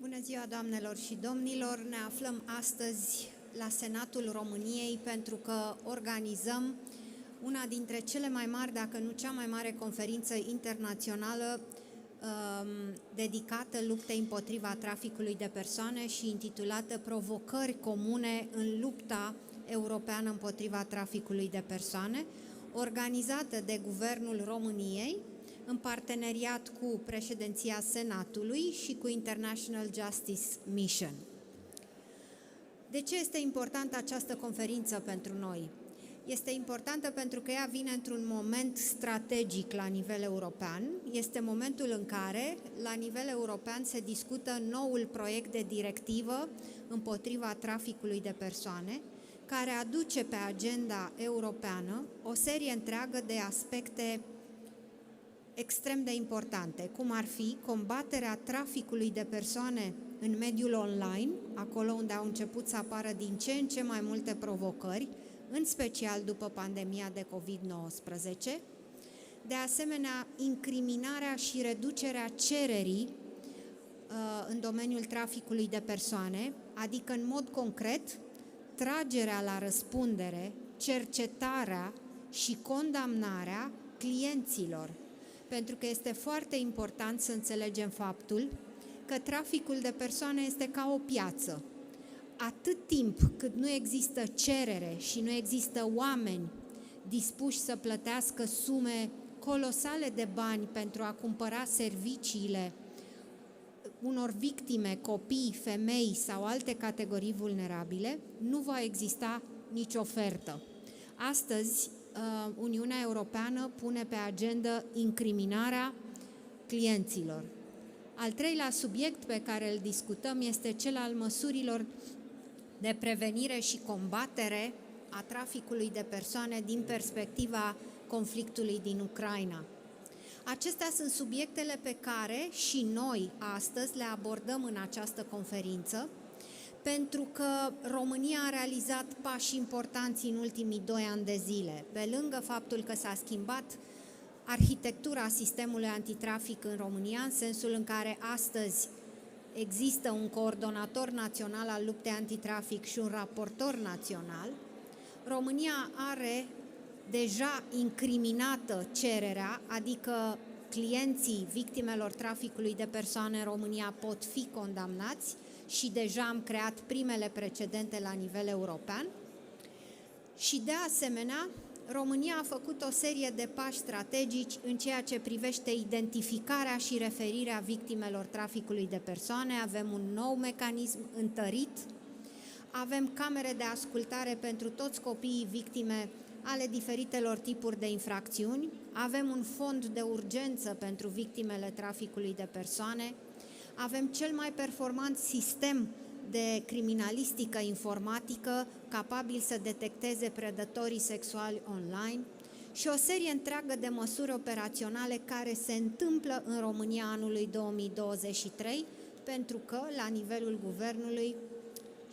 Bună ziua, doamnelor și domnilor! Ne aflăm astăzi la Senatul României pentru că organizăm una dintre cele mai mari, dacă nu cea mai mare conferință internațională dedicată luptei împotriva traficului de persoane și intitulată Provocări comune în lupta europeană împotriva traficului de persoane, organizată de Guvernul României, în parteneriat cu președinția Senatului și cu International Justice Mission. De ce este importantă această conferință pentru noi? Este importantă pentru că ea vine într-un moment strategic la nivel european. Este momentul în care, la nivel european, se discută noul proiect de directivă împotriva traficului de persoane, care aduce pe agenda europeană o serie întreagă de aspecte extrem de importante, cum ar fi combaterea traficului de persoane în mediul online, acolo unde au început să apară din ce în ce mai multe provocări, în special după pandemia de COVID-19, de asemenea incriminarea și reducerea cererii în domeniul traficului de persoane, adică în mod concret tragerea la răspundere, cercetarea și condamnarea clienților, pentru că este foarte important să înțelegem faptul că traficul de persoane este ca o piață. Atât timp cât nu există cerere și nu există oameni dispuși să plătească sume colosale de bani pentru a cumpăra serviciile unor victime, copii, femei sau alte categorii vulnerabile, nu va exista nicio ofertă. Astăzi, Uniunea Europeană pune pe agenda incriminarea clienților. Al treilea subiect pe care îl discutăm este cel al măsurilor de prevenire și combatere a traficului de persoane din perspectiva conflictului din Ucraina. Acestea sunt subiectele pe care și noi astăzi le abordăm în această conferință, pentru că România a realizat pași importanți în ultimii 2 ani de zile. Pe lângă faptul că s-a schimbat arhitectura sistemului antitrafic în România, în sensul în care astăzi există un coordonator național al luptei antitrafic și un raportor național, România are deja incriminată cererea, adică clienții victimelor traficului de persoane în România pot fi condamnați și deja am creat primele precedente la nivel european. Și de asemenea, România a făcut o serie de pași strategici în ceea ce privește identificarea și referirea victimelor traficului de persoane. Avem un nou mecanism întărit, avem camere de ascultare pentru toți copiii victime ale diferitelor tipuri de infracțiuni, avem un fond de urgență pentru victimele traficului de persoane, avem cel mai performant sistem de criminalistică informatică capabil să detecteze predatorii sexuali online și o serie întreagă de măsuri operaționale care se întâmplă în România anului 2023, pentru că la nivelul guvernului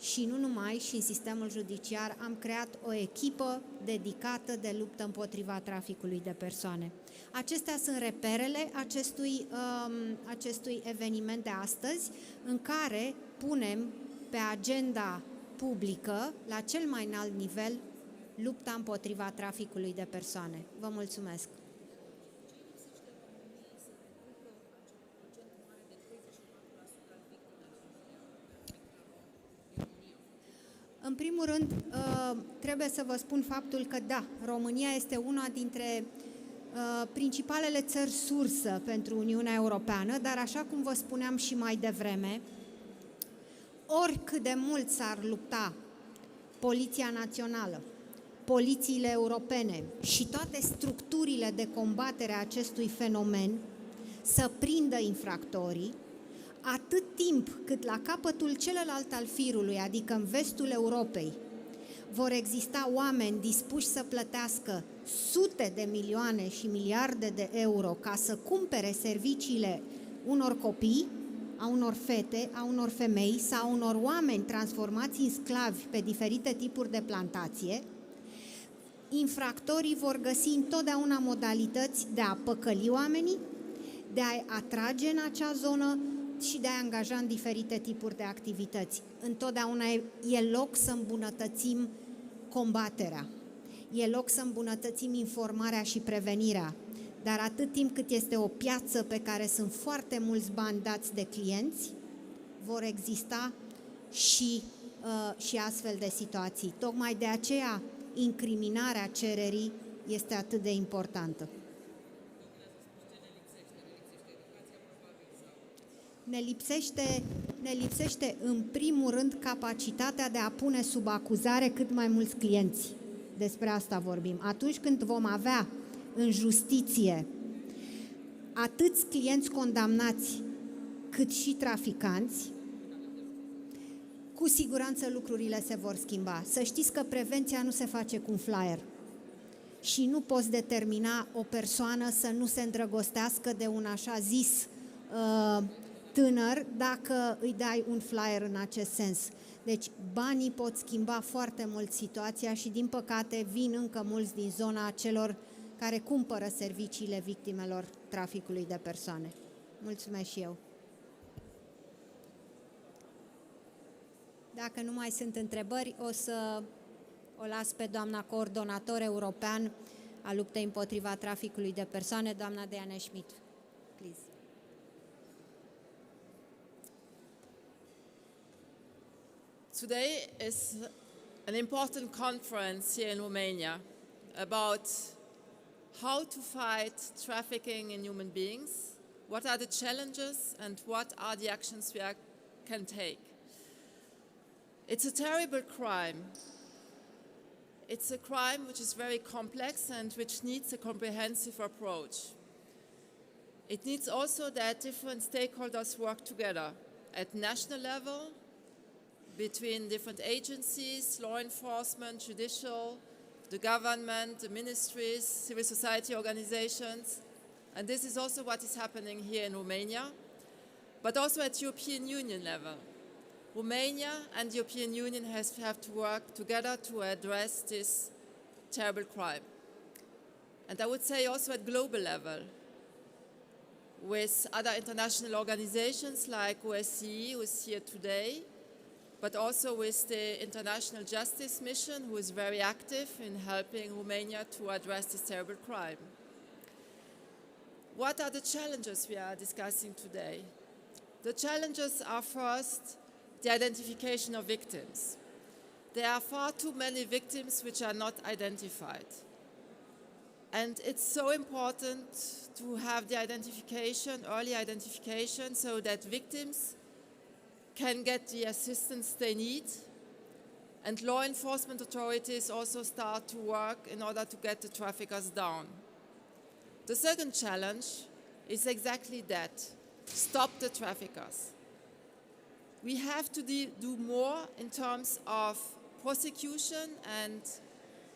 și nu numai, și în sistemul judiciar am creat o echipă dedicată de luptă împotriva traficului de persoane. Acestea sunt reperele acestui eveniment de astăzi, în care punem pe agenda publică, la cel mai înalt nivel, lupta împotriva traficului de persoane. Vă mulțumesc! În primul rând, trebuie să vă spun faptul că da, România este una dintre principalele țări sursă pentru Uniunea Europeană, dar așa cum vă spuneam și mai devreme, oricât de mult s-ar lupta Poliția Națională, polițiile europene și toate structurile de combatere a acestui fenomen să prindă infractorii, atât timp cât la capătul celălalt al firului, adică în vestul Europei, vor exista oameni dispuși să plătească sute de milioane și miliarde de euro ca să cumpere serviciile unor copii, a unor fete, a unor femei sau a unor oameni transformați în sclavi pe diferite tipuri de plantație, infractorii vor găsi întotdeauna modalități de a păcăli oamenii, de a atrage în acea zonă și de a angaja în diferite tipuri de activități. Întotdeauna e loc să îmbunătățim combaterea, e loc să îmbunătățim informarea și prevenirea, dar atât timp cât este o piață pe care sunt foarte mulți bani dați de clienți, vor exista și astfel de situații. Tocmai de aceea, incriminarea cererii este atât de importantă. Ne lipsește în primul rând capacitatea de a pune sub acuzare cât mai mulți clienți. Despre asta vorbim. Atunci când vom avea în justiție atâți clienți condamnați cât și traficanți, cu siguranță lucrurile se vor schimba. Să știți că prevenția nu se face cu un flyer și nu poți determina o persoană să nu se îndrăgostească de un așa zis tânăr dacă îi dai un flyer în acest sens. Deci banii pot schimba foarte mult situația și din păcate vin încă mulți din zona celor care cumpără serviciile victimelor traficului de persoane. Mulțumesc și eu. Dacă nu mai sunt întrebări, o să o las pe doamna coordonator european a luptei împotriva traficului de persoane, doamna Diane Schmidt. Please. Today is an important conference here in Romania about how to fight trafficking in human beings, what are the challenges and what are the actions we can take. It's a terrible crime. It's a crime which is very complex and which needs a comprehensive approach. It needs also that different stakeholders work together at national level, between different agencies, law enforcement, judicial, the government, the ministries, civil society organizations. And this is also what is happening here in Romania, but also at European Union level. Romania and the European Union have to work together to address this terrible crime. And I would say also at global level, with other international organizations like OSCE, who is here today, but also with the International Justice Mission, who is very active in helping Romania to address this terrible crime. What are the challenges we are discussing today? The challenges are first the identification of victims. There are far too many victims which are not identified. And it's so important to have the identification, early identification, so that victims can get the assistance they need, and law enforcement authorities also start to work in order to get the traffickers down. The second challenge is exactly that: stop the traffickers. We have to do more in terms of prosecution and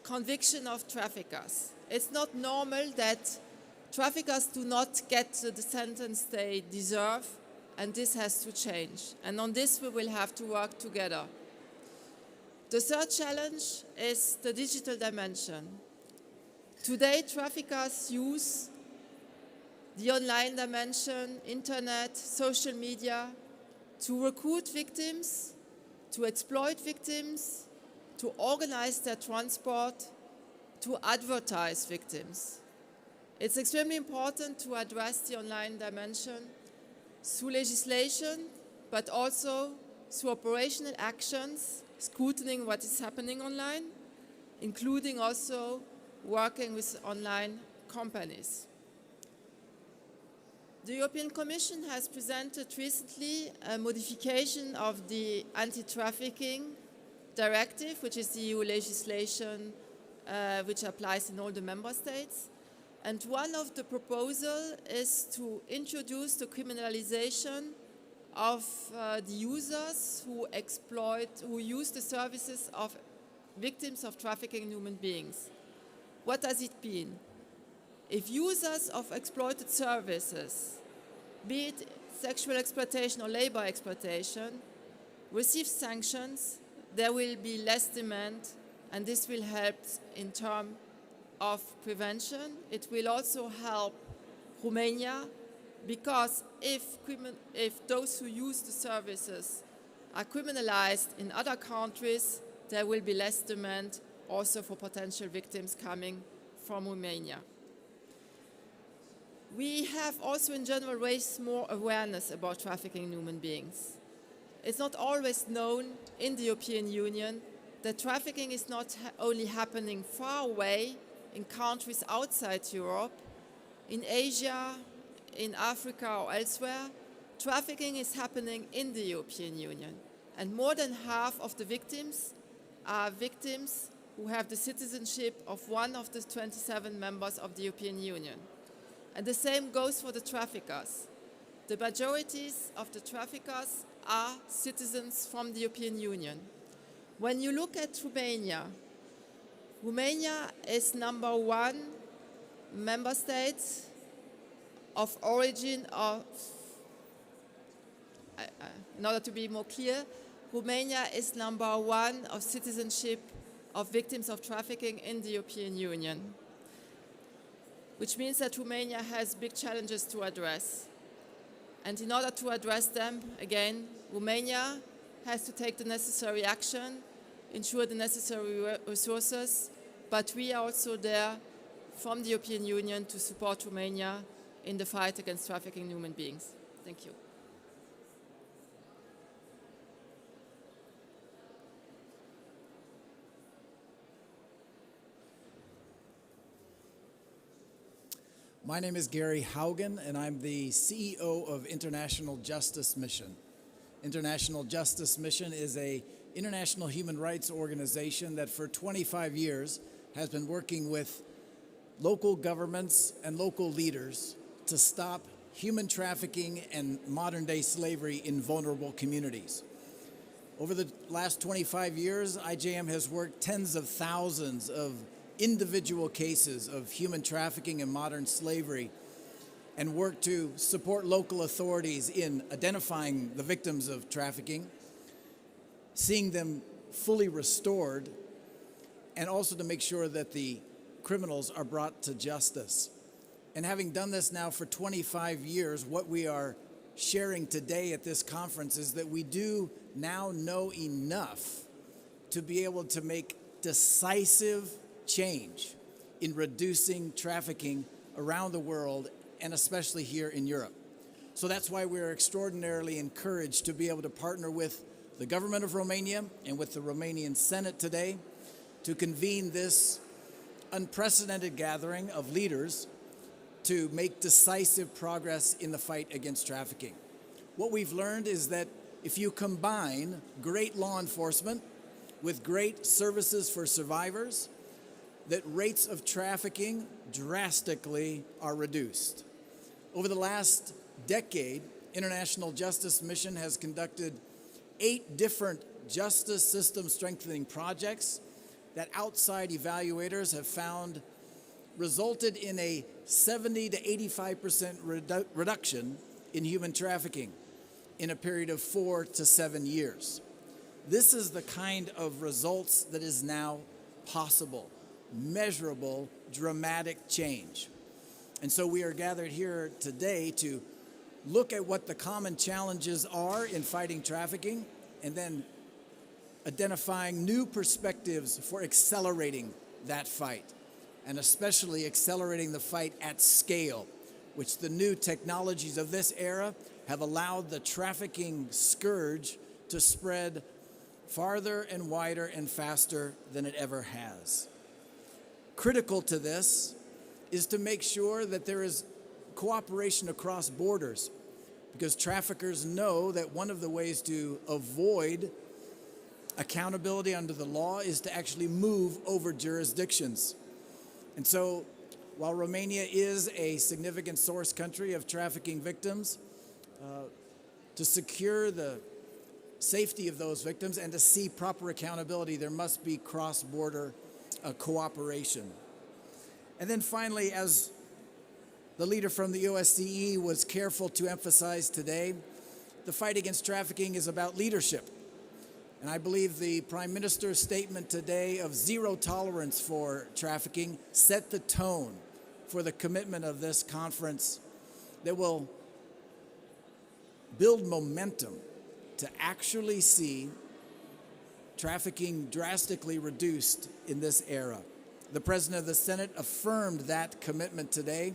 conviction of traffickers. It's not normal that traffickers do not get the sentence they deserve, and this has to change. And on this we will have to work together. The third challenge is the digital dimension. Today, traffickers use the online dimension, internet, social media, to recruit victims, to exploit victims, to organize their transport, to advertise victims. It's extremely important to address the online dimension through legislation, but also through operational actions, scrutinizing what is happening online, including also working with online companies. The European Commission has presented recently a modification of the Anti-Trafficking Directive, which is the EU legislation which applies in all the member states. And one of the proposals is to introduce the criminalization of the users who use the services of victims of trafficking in human beings. What does it mean? If users of exploited services, be it sexual exploitation or labor exploitation, receive sanctions, there will be less demand, and this will help in terms of prevention. It will also help Romania because if those who use the services are criminalized in other countries, there will be less demand also for potential victims coming from Romania. We have also in general raised more awareness about trafficking in human beings. It's not always known in the European Union that trafficking is not only happening far away in countries outside Europe, in Asia, in Africa or elsewhere. Trafficking is happening in the European Union. And more than half of the victims are victims who have the citizenship of one of the 27 members of the European Union. And the same goes for the traffickers. The majorities of the traffickers are citizens from the European Union. When you look at Romania, Romania is number one member state of origin of, in order to be more clear, Romania is number one of citizenship of victims of trafficking in the European Union, which means that Romania has big challenges to address. And in order to address them, again, Romania has to take the necessary action, ensure the necessary resources, but we are also there from the European Union to support Romania in the fight against trafficking in human beings. Thank you. My name is Gary Haugen, and I'm the CEO of International Justice Mission. International Justice Mission is an international human rights organization that for 25 years has been working with local governments and local leaders to stop human trafficking and modern-day slavery in vulnerable communities. Over the last 25 years, IJM has worked tens of thousands of individual cases of human trafficking and modern slavery and worked to support local authorities in identifying the victims of trafficking, seeing them fully restored, and also to make sure that the criminals are brought to justice. And having done this now for 25 years, what we are sharing today at this conference is that we do now know enough to be able to make decisive change in reducing trafficking around the world and especially here in Europe. So that's why we're extraordinarily encouraged to be able to partner with the government of Romania and with the Romanian Senate today to convene this unprecedented gathering of leaders to make decisive progress in the fight against trafficking. What we've learned is that if you combine great law enforcement with great services for survivors, that rates of trafficking drastically are reduced. Over the last decade, International Justice Mission has conducted 8 different justice system strengthening projects that outside evaluators have found resulted in a 70 to 85% reduction in human trafficking in a period of 4 to 7 years. This is the kind of results that is now possible. Measurable, dramatic change. And so we are gathered here today to look at what the common challenges are in fighting trafficking and then identifying new perspectives for accelerating that fight, and especially accelerating the fight at scale, which the new technologies of this era have allowed the trafficking scourge to spread farther and wider and faster than it ever has. Critical to this is to make sure that there is cooperation across borders, because traffickers know that one of the ways to avoid accountability under the law is to actually move over jurisdictions. And so while Romania is a significant source country of trafficking victims, to secure the safety of those victims and to see proper accountability, there must be cross-border cooperation. And then finally, as the leader from the OSCE was careful to emphasize today, the fight against trafficking is about leadership. And I believe the Prime Minister's statement today of zero tolerance for trafficking set the tone for the commitment of this conference that will build momentum to actually see trafficking drastically reduced in this era. The President of the Senate affirmed that commitment today,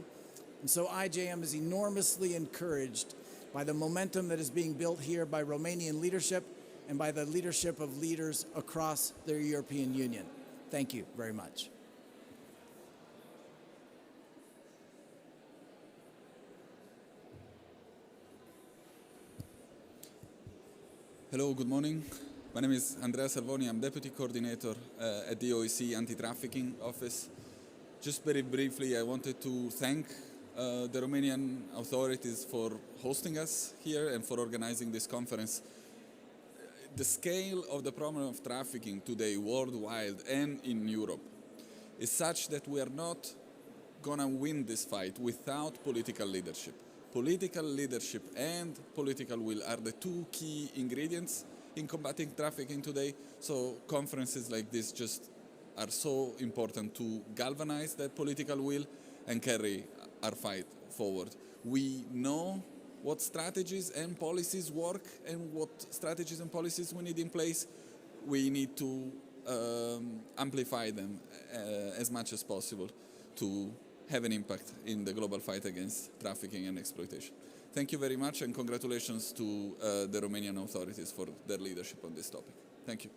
and so IJM is enormously encouraged by the momentum that is being built here by Romanian leadership and by the leadership of leaders across the European Union. Thank you very much. Hello, good morning. My name is Andrea Salvoni. I'm Deputy Coordinator at the OEC Anti-Trafficking Office. Just very briefly, I wanted to thank the Romanian authorities for hosting us here and for organizing this conference. The scale of the problem of trafficking today worldwide and in Europe is such that we are not going to win this fight without political leadership. Political leadership and political will are the two key ingredients in combating trafficking today. So conferences like this just are so important to galvanize that political will and carry our fight forward. We know what strategies and policies work and what strategies and policies we need in place. We need to amplify them as much as possible to have an impact in the global fight against trafficking and exploitation. Thank you very much, and congratulations to the Romanian authorities for their leadership on this topic. Thank you.